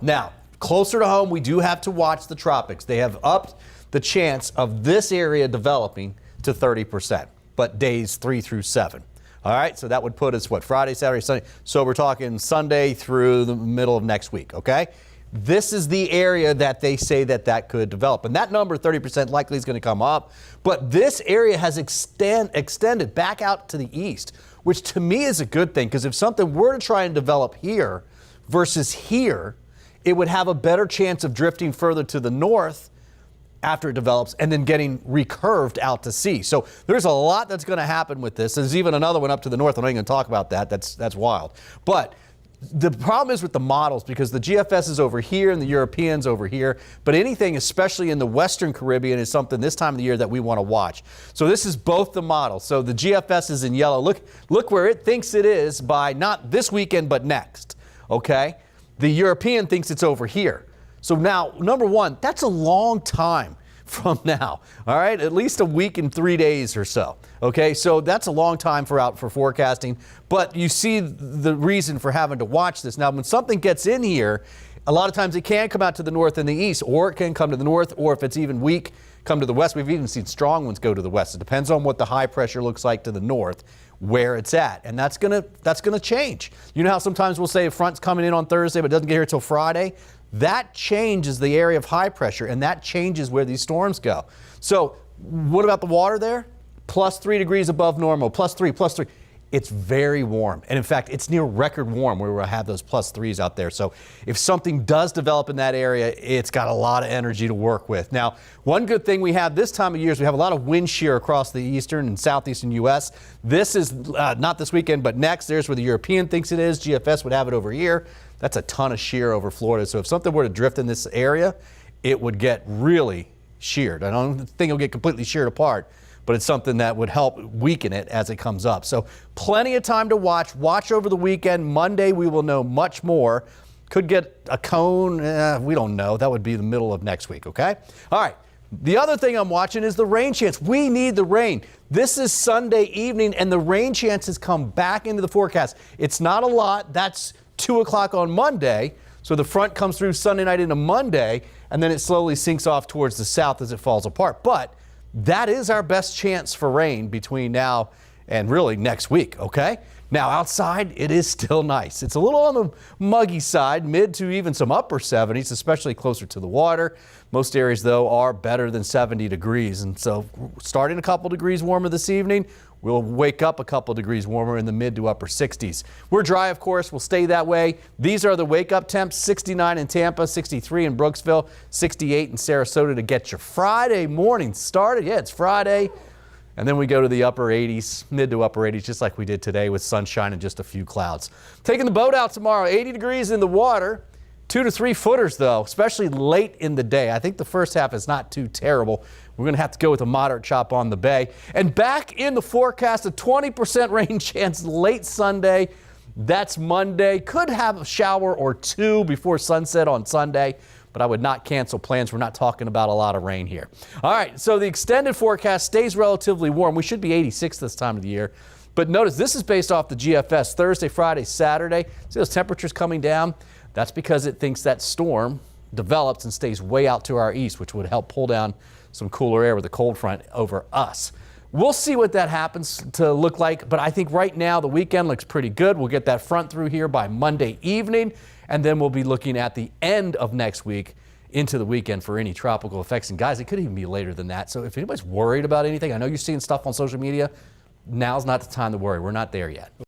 Now, closer to home, we do have to watch the tropics. They have upped the chance of this area developing to 30%, but days 3 through 7. All right, so that would put us, what, Friday, Saturday, Sunday? So we're talking Sunday through the middle of next week, okay? This is the area that they say that could develop. And that number, 30%, likely is going to come up. But this area has extended back out to the east, which to me is a good thing, because if something were to try and develop here versus here, it would have a better chance of drifting further to the north after it develops and then getting recurved out to sea. So there's a lot that's going to happen with this. There's even another one up to the north. I'm not even going to talk about that. That's wild. But the problem is with the models, because the GFS is over here and the Europeans over here, but anything, especially in the Western Caribbean, is something this time of the year that we want to watch. So this is both the models. So the GFS is in yellow. Look where it thinks it is by not this weekend, but next. Okay. The European thinks it's over here. So now, number one, that's a long time from now. All right, at least a week and 3 days or so. Okay, so that's a long time for forecasting. But you see the reason for having to watch this. Now, when something gets in here, a lot of times it can come out to the north and the east, or it can come to the north, or if it's even weak, come to the west. We've even seen strong ones go to the west. It depends on what the high pressure looks like to the north, where it's at, and that's gonna change. You know how sometimes we'll say a front's coming in on Thursday, but it doesn't get here until Friday? That changes the area of high pressure, and that changes where these storms go. So what about the water there? Plus 3 degrees above normal, plus 3. It's very warm. And in fact, it's near record warm where we'll have those plus 3s out there. So if something does develop in that area, it's got a lot of energy to work with. Now, one good thing we have this time of year is we have a lot of wind shear across the eastern and southeastern U.S. This is not this weekend, but next. There's where the European thinks it is. GFS would have it over here. That's a ton of shear over Florida. So if something were to drift in this area, it would get really sheared. I don't think it'll get completely sheared apart, but it's something that would help weaken it as it comes up. So plenty of time to watch. Watch over the weekend. Monday, we will know much more. Could get a cone. We don't know. That would be the middle of next week, okay? All right. The other thing I'm watching is the rain chance. We need the rain. This is Sunday evening, and the rain chances come back into the forecast. It's not a lot. That's 2 o'clock on Monday. So the front comes through Sunday night into Monday, and then it slowly sinks off towards the south as it falls apart. But that is our best chance for rain between now and really next week, okay? Now, outside, it is still nice. It's a little on the muggy side, mid to even some upper 70s, especially closer to the water. Most areas, though, are better than 70 degrees. And so starting a couple degrees warmer this evening, we'll wake up a couple degrees warmer in the mid to upper 60s. We're dry, of course. We'll stay that way. These are the wake-up temps: 69 in Tampa, 63 in Brooksville, 68 in Sarasota to get your Friday morning started. Yeah, it's Friday. And then we go to the upper 80s, mid to upper 80s, just like we did today with sunshine and just a few clouds. Taking the boat out tomorrow, 80 degrees in the water, 2 to 3 footers though, especially late in the day. I think the first half is not too terrible. We're going to have to go with a moderate chop on the bay. And back in the forecast, a 20% rain chance late Sunday. That's Monday. Could have a shower or two before sunset on Sunday, but I would not cancel plans. We're not talking about a lot of rain here. All right, so the extended forecast stays relatively warm. We should be 86 this time of the year. But notice this is based off the GFS Thursday, Friday, Saturday. See those temperatures coming down? That's because it thinks that storm develops and stays way out to our east, which would help pull down some cooler air with the cold front over us. We'll see what that happens to look like, but I think right now the weekend looks pretty good. We'll get that front through here by Monday evening, and then we'll be looking at the end of next week into the weekend for any tropical effects. And guys, it could even be later than that. So if anybody's worried about anything, I know you're seeing stuff on social media. Now's not the time to worry. We're not there yet.